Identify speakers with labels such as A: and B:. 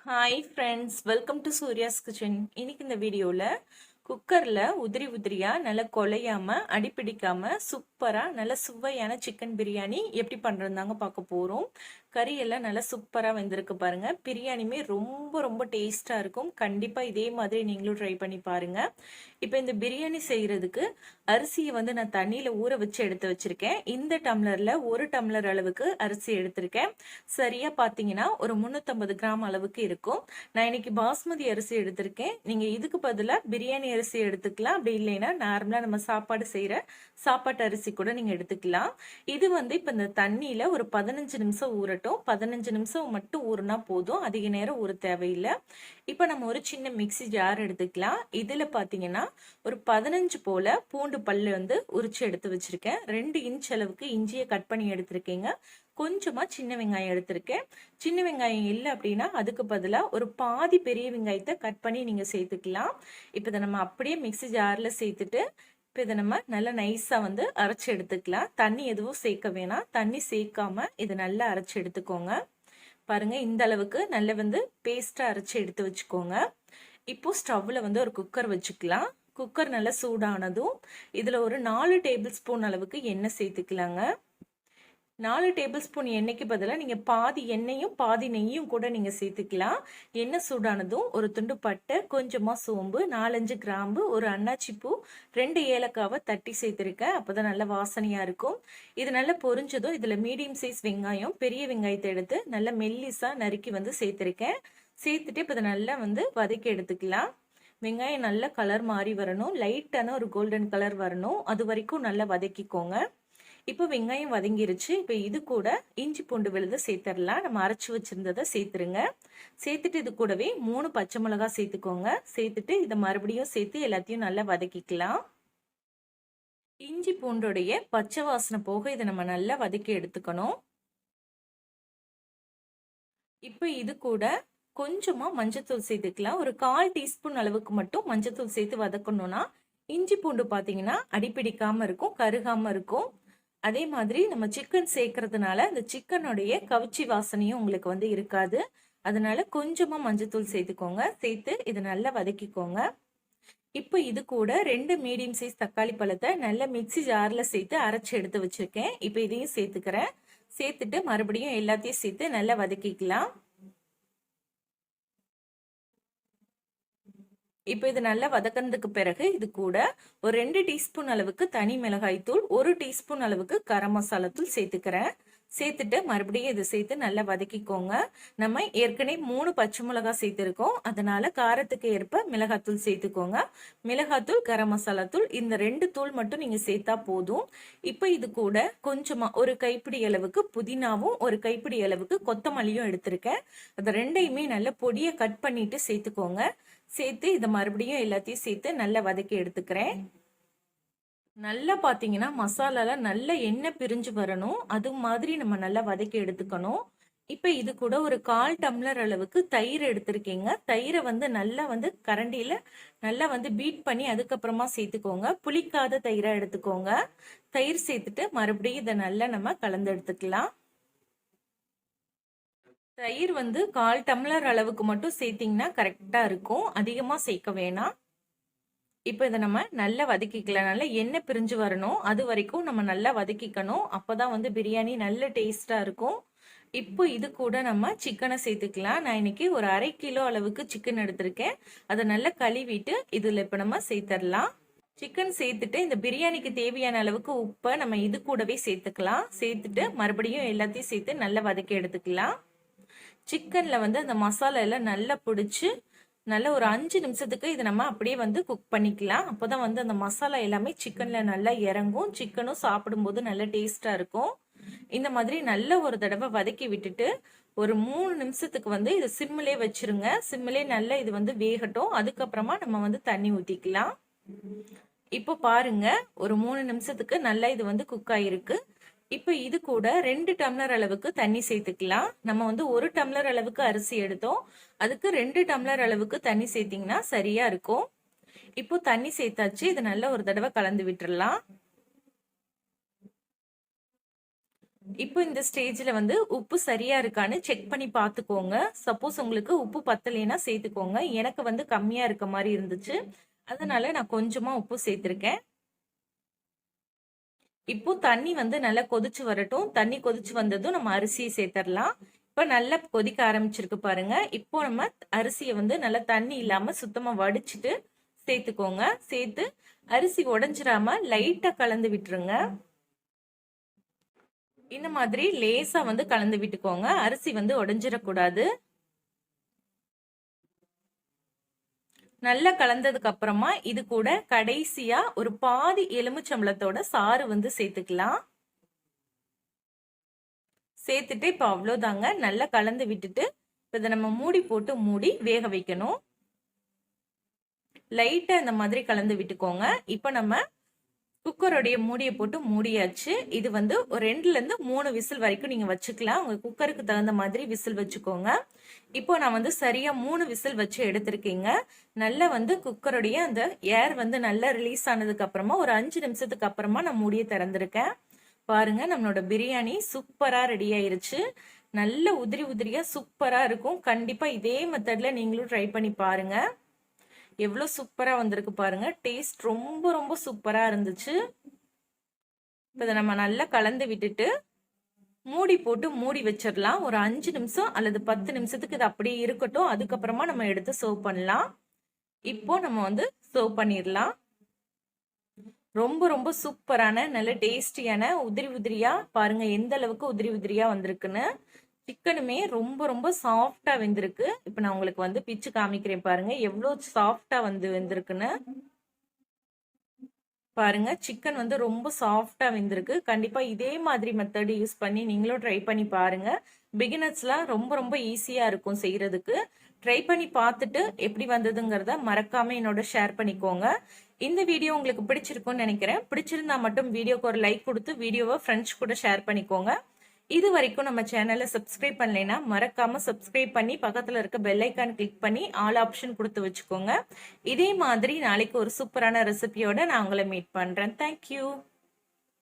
A: Hi friends, welcome to Surya's kitchen. இன்னைக்கு இந்த வீடியோவில் குக்கரில் உதிரி உதிரியாக நல்லா குலையாம அடிப்பிடிக்காம சூப்பராக நல்ல சுவையான சிக்கன் பிரியாணி எப்படி பண்ணுறதாங்க பார்க்க போகிறோம். கறி எல்லாம் நல்லா சூப்பராக வெந்திருக்கு பாருங்க. பிரியாணியுமே ரொம்ப ரொம்ப டேஸ்ட்டாக இருக்கும். கண்டிப்பாக இதே மாதிரி நீங்களும் ட்ரை பண்ணி பாருங்க. இப்போ இந்த பிரியாணி செய்கிறதுக்கு அரிசியை வந்து நான் தண்ணியில் ஊற வச்சு எடுத்து வச்சிருக்கேன். இந்த டம்ளரில் 1 டம்ளர் அளவுக்கு அரிசி எடுத்திருக்கேன். சரியாக பார்த்தீங்கன்னா ஒரு 350 கிராம் அளவுக்கு இருக்கும். நான் இன்னைக்கு பாஸ்மதி அரிசி எடுத்திருக்கேன். நீங்கள் இதுக்கு பதிலாக பிரியாணி அரிசி எடுத்துக்கலாம். அப்படி இல்லைன்னா நார்மலாக நம்ம சாப்பாடு செய்கிற சாப்பாட்டு அரிசி கூட நீங்கள் எடுத்துக்கலாம். இது வந்து இப்போ இந்த தண்ணியில் ஒரு 15 நிமிஷம் ஊறட்டும். 15 நிமிஷம் மட்டும் ஊறினா போதும், அதிக நேரம் ஊற தேவையில்லை. இப்போ நம்ம ஒரு சின்ன மிக்சி ஜார் எடுத்துக்கலாம். இதில் பார்த்தீங்கன்னா ஒரு 15 போல பூண்டு பல்லு வந்து உரிச்சு எடுத்து வச்சிருக்கேன். 2 இன்ச் அளவுக்கு இஞ்சியை கட் பண்ணி எடுத்திருக்கேங்க. கொஞ்சமா சின்ன வெங்காயம் எடுத்திருக்கேன். சின்ன வெங்காயம் இல்லை அப்படின்னா அதுக்கு பதிலாக ஒரு பாதி பெரிய வெங்காயத்தை கட் பண்ணி நீங்க சேர்த்துக்கலாம். இப்போ இதை நம்ம அப்படியே மிக்சி ஜார்ல சேர்த்துட்டு இப்போ இதை நம்ம நல்லா நைஸாக வந்து அரைச்சி எடுத்துக்கலாம். தண்ணி எதுவும் சேர்க்க வேணாம். தண்ணி சேர்க்காம இதை நல்லா அரைச்சி எடுத்துக்கோங்க. பாருங்க, இந்த அளவுக்கு நல்லா வந்து பேஸ்டா அரைச்சி எடுத்து வச்சுக்கோங்க. இப்போ ஸ்டவ்ல வந்து ஒரு குக்கர் வச்சுக்கலாம். குக்கர் நல்லா சூடானதும் இதுல ஒரு 4 டேபிள் ஸ்பூன் அளவுக்கு எண்ணெய் சேர்த்துக்கலாங்க. 4 டேபிள் ஸ்பூன் எண்ணெய்க்கு பதிலாக நீங்கள் பாதி எண்ணெயும் பாதி நெய்யும் கூட நீங்கள் சேர்த்துக்கலாம். எண்ணெய் சூடானதும் ஒரு துண்டு பட்டை, கொஞ்சமாக சோம்பு, 4-5 கிராம்பு, ஒரு அன்னாச்சி பூ, 2 ஏலக்காவை தட்டி சேர்த்துருக்கேன். அப்போ தான் நல்ல வாசனையாக இருக்கும். இது நல்லா பொரிஞ்சதும் இதில் மீடியம் சைஸ் வெங்காயம், பெரிய வெங்காயத்தை எடுத்து நல்லா மெல்லிஸாக நறுக்கி வந்து சேர்த்துருக்கேன். சேர்த்துட்டு இப்போ இதை நல்லா வந்து வதக்கி எடுத்துக்கலாம். வெங்காயம் நல்ல கலர் மாறி வரணும், லைட்டான ஒரு கோல்டன் கலர் வரணும், அது வரைக்கும் நல்லா வதக்கிக்கோங்க. இப்போ வெங்காயம் வதங்கிருச்சு. இப்போ இது கூட இஞ்சி பூண்டு விழுது சேர்த்துடலாம். நம்ம அரைச்சி வச்சிருந்ததை சேர்த்துருங்க. சேர்த்துட்டு இது கூடவே 3 பச்சை மிளகாய் சேர்த்துக்கோங்க. சேர்த்துட்டு இதை மறுபடியும் சேர்த்து எல்லாத்தையும் நல்லா வதக்கிக்கலாம். இஞ்சி பூண்டோடைய பச்சை வாசனை போக இதை நம்ம நல்லா வதக்கி எடுத்துக்கணும். இப்போ இது கூட கொஞ்சமா மஞ்சத்தூள் சேர்த்துக்கலாம். ஒரு 1/4 டீஸ்பூன் அளவுக்கு மட்டும் மஞ்சத்தூள் சேர்த்து வதக்கணும்னா இஞ்சி பூண்டு பார்த்தீங்கன்னா அடிப்பிடிக்காம இருக்கும், கருகாம இருக்கும். அதே மாதிரி நம்ம சிக்கன் சேர்க்கறதுனால இந்த சிக்கனுடைய கவுச்சி வாசனையும் உங்களுக்கு வந்து இருக்காது. அதனால கொஞ்சமா மஞ்சத்தூள் சேர்த்துக்கோங்க. சேர்த்து இதை நல்லா வதக்கிக்கோங்க. இப்போ இது கூட 2 மீடியம் சைஸ் தக்காளி பழத்தை நல்ல மிக்சி ஜார்ல சேர்த்து அரைச்சி எடுத்து வச்சிருக்கேன். இப்போ இதையும் சேர்த்துக்கிறேன். சேர்த்துட்டு மறுபடியும் எல்லாத்தையும் சேர்த்து நல்லா வதக்கிக்கலாம். இப்போ இது நல்லா வதக்கினதுக்கு பிறகு இது கூட ஒரு 2 டீஸ்பூன் அளவுக்கு தனி மிளகாய் தூள், 1 டீஸ்பூன் அளவுக்கு கரம் மசாலா தூள் சேர்த்துக்கிறேன். சேர்த்துட்டு மறுபடியும் இதை சேர்த்து நல்லா வதக்கிக்கோங்க. நம்ம ஏற்கனவே 3 பச்சை மிளகாய் சேர்த்துருக்கோம். அதனால காரத்துக்கு ஏற்ப மிளகாத்தூள் சேர்த்துக்கோங்க. மிளகாத்தூள், கரம் மசாலா தூள், இந்த 2 தூள் மட்டும் நீங்க சேர்த்தா போதும். இப்போ இது கூட கொஞ்சமா ஒரு கைப்பிடி அளவுக்கு புதினாவும் ஒரு கைப்பிடி அளவுக்கு கொத்தமல்லியும் எடுத்திருக்கேன். அது ரெண்டையுமே நல்லா பொடியை கட் பண்ணிட்டு சேர்த்துக்கோங்க. சேர்த்து இதை மறுபடியும் எல்லாத்தையும் சேர்த்து நல்லா வதக்கி எடுத்துக்கிறேன். நல்லா பார்த்தீங்கன்னா மசாலால நல்ல எண்ணெய் பிரிஞ்சு வரணும், அது மாதிரி நம்ம நல்லா வதக்கி எடுத்துக்கணும். இப்போ இது கூட ஒரு 1/4 டம்ளர் அளவுக்கு தயிர் எடுத்திருக்கீங்க. தயிரை வந்து நல்லா வந்து கரண்டியில நல்லா வந்து பீட் பண்ணி அதுக்கப்புறமா சேர்த்துக்கோங்க. புளிக்காத தயிரை எடுத்துக்கோங்க. தயிர் சேர்த்துட்டு மறுபடியும் இதை நல்லா நம்ம கலந்து எடுத்துக்கலாம். தயிர் வந்து 1/4 டம்ளர் அளவுக்கு மட்டும் சேர்த்தீங்கன்னா கரெக்டா இருக்கும், அதிகமா சேர்க்க வேணாம். இப்போ இதை நம்ம நல்லா வதக்கிக்கலாம். நல்லா எண்ணெய் பிரிஞ்சு வரணும், அது வரைக்கும் நம்ம நல்லா வதக்கிக்கணும். அப்போதான் வந்து பிரியாணி நல்ல டேஸ்டா இருக்கும். இப்போ இது கூட நம்ம சிக்கனை சேர்த்துக்கலாம். நான் இன்னைக்கு ஒரு 1/2 கிலோ அளவுக்கு சிக்கன் எடுத்திருக்கேன். அதை நல்லா கழுவிட்டு இதுல இப்போ நம்ம சேர்த்துடலாம். சிக்கன் சேர்த்துட்டு இந்த பிரியாணிக்கு தேவையான அளவுக்கு உப்பை நம்ம இது கூடவே சேர்த்துக்கலாம். சேர்த்துட்டு மறுபடியும் எல்லாத்தையும் சேர்த்து நல்லா வதக்கி எடுத்துக்கலாம். சிக்கன்ல வந்து அந்த மசாலா எல்லாம் நல்லா பிடிச்சி நல்ல ஒரு 5 நிமிஷத்துக்கு இதை நம்ம அப்படியே வந்து குக் பண்ணிக்கலாம். அப்போதான் வந்து அந்த மசாலா எல்லாமே சிக்கன்ல நல்லா இறங்கும், சிக்கனும் சாப்பிடும்போது நல்ல டேஸ்டா இருக்கும். இந்த மாதிரி நல்ல ஒரு தடவை வதக்கி விட்டுட்டு ஒரு 3 நிமிஷத்துக்கு வந்து இது சிம்மிலே வச்சிருங்க. சிம்மிலே நல்லா இது வந்து வேகட்டும். அதுக்கப்புறமா நம்ம வந்து தண்ணி ஊத்திக்கலாம். இப்போ பாருங்க, ஒரு 3 நிமிஷத்துக்கு நல்லா இது வந்து குக் ஆயிருக்கு. இப்போ இது கூட 2 டம்ளர் அளவுக்கு தண்ணி சேர்த்துக்கலாம். நம்ம வந்து 1 டம்ளர் அளவுக்கு அரிசி எடுத்தோம், அதுக்கு 2 டம்ளர் அளவுக்கு தண்ணி சேர்த்தீங்கன்னா சரியா இருக்கும். இப்போ தண்ணி சேர்த்தாச்சு. இது நல்ல ஒரு தடவை கலந்து விட்டுறலாம். இப்போ இந்த ஸ்டேஜ்ல வந்து உப்பு சரியா இருக்கான்னு செக் பண்ணி பார்த்துக்கோங்க. சப்போஸ் உங்களுக்கு உப்பு பத்தலைன்னா சேர்த்துக்கோங்க. எனக்கு வந்து கம்மியா இருக்க மாதிரி இருந்துச்சு, அதனால நான் கொஞ்சமா உப்பு சேர்த்திருக்கேன். இப்போ தண்ணி வந்து நல்லா கொதிச்சு வரட்டும். தண்ணி கொதிச்சு வந்ததும் நம்ம அரிசியை சேர்த்துடலாம். இப்போ நல்லா கொதிக்க ஆரம்பிச்சிருக்கு பாருங்க. இப்போ நம்ம அரிசியை வந்து நல்லா தண்ணி இல்லாம சுத்தமா வடிச்சிட்டு சேர்த்துக்கோங்க. சேர்த்து அரிசி உடைஞ்சிராம லைட்டா கலந்து விட்டுருங்க. இந்த மாதிரி லேசா வந்து கலந்து விட்டுக்கோங்க. அரிசி வந்து உடைஞ்சிடக்கூடாது. நல்லா கலந்ததுக்கு அப்புறமா இது கூட கடைசியா ஒரு பாதி எலுமிச்சம்பழத்தோட சாறு வந்து சேர்த்துக்கலாம். சேர்த்துட்டு இப்ப அவ்வளவுதாங்க. நல்லா கலந்து விட்டுட்டு இதை நம்ம மூடி போட்டு மூடி வேக வைக்கணும். லைட்டா இந்த மாதிரி கலந்து விட்டுக்கோங்க. இப்ப நம்ம குக்கருடைய மூடியை போட்டு மூடியாச்சு. இது வந்து ஒரு 2ல இருந்து 3 விசில் வரைக்கும் நீங்க வச்சுக்கலாம். உங்க குக்கருக்கு தகுந்த மாதிரி விசில் வச்சுக்கோங்க. இப்போ நான் வந்து சரியா 3 விசில் வச்சு எடுத்திருக்கீங்க. நல்லா வந்து குக்கருடைய அந்த ஏர் வந்து நல்லா ரிலீஸ் ஆனதுக்கு அப்புறமா ஒரு 5 நிமிஷத்துக்கு அப்புறமா நான் மூடியை திறந்திருக்கேன். பாருங்க, நம்மளோட பிரியாணி சூப்பரா ரெடி ஆயிருச்சு. நல்ல உதிரி உதிரியா சூப்பரா இருக்கும். கண்டிப்பா இதே மெத்தட்ல நீங்களும் ட்ரை பண்ணி பாருங்க. எவ்வளவு சூப்பரா வந்திருக்கு பாருங்க. டேஸ்ட் ரொம்ப ரொம்ப சூப்பரா இருந்துச்சு. இப்போ இதை நம்ம நல்லா கலந்து விட்டுட்டு மூடி போட்டு மூடி வச்சிடலாம். ஒரு 5 நிமிஷம் அல்லது 10 நிமிஷத்துக்கு இது அப்படியே இருக்கட்டும். அதுக்கப்புறமா நம்ம எடுத்து சர்வ் பண்ணலாம். இப்போ நம்ம வந்து சர்வ் பண்ணிடலாம். ரொம்ப ரொம்ப சூப்பரான நல்ல டேஸ்டியான உதிரி உதிரியா பாருங்க எந்த அளவுக்கு உதிரி உதிரியா வந்திருக்குன்னு. சிக்கனுமே ரொம்ப ரொம்ப சாஃப்டா வெந்திருக்கு. இப்ப நான் உங்களுக்கு வந்து பிச்சு காமிக்கிறேன் பாருங்க எவ்வளவு சாஃப்டா வந்து வெந்திருக்குன்னு. பாருங்க, சிக்கன் வந்து ரொம்ப சாஃப்டா வெந்திருக்கு. கண்டிப்பா இதே மாதிரி மெத்தட் யூஸ் பண்ணி நீங்களும் ட்ரை பண்ணி பாருங்க. பிகினர்ஸ்லாம் ரொம்ப ரொம்ப ஈஸியா இருக்கும் செய்யறதுக்கு. ட்ரை பண்ணி பார்த்துட்டு எப்படி வந்ததுங்கிறத மறக்காம என்னோட ஷேர் பண்ணிக்கோங்க. இந்த வீடியோ உங்களுக்கு பிடிச்சிருக்கும்னு நினைக்கிறேன். பிடிச்சிருந்தா மட்டும் வீடியோக்கு ஒரு லைக் கொடுத்து வீடியோவை ஃப்ரெண்ட்ஸ் கூட ஷேர் பண்ணிக்கோங்க. இது வரைக்கும் நம்ம சேனலை சப்ஸ்கிரைப் பண்ணலைன்னா மறக்காம சப்ஸ்கிரைப் பண்ணி பக்கத்துல இருக்க பெல் ஐக்கான் கிளிக் பண்ணி ஆல் ஆப்ஷன் கொடுத்து வச்சுக்கோங்க. இதே மாதிரி நாளைக்கு ஒரு சூப்பரான ரெசிபியோட நான் உங்களை மீட் பண்றேன். தேங்க்யூ.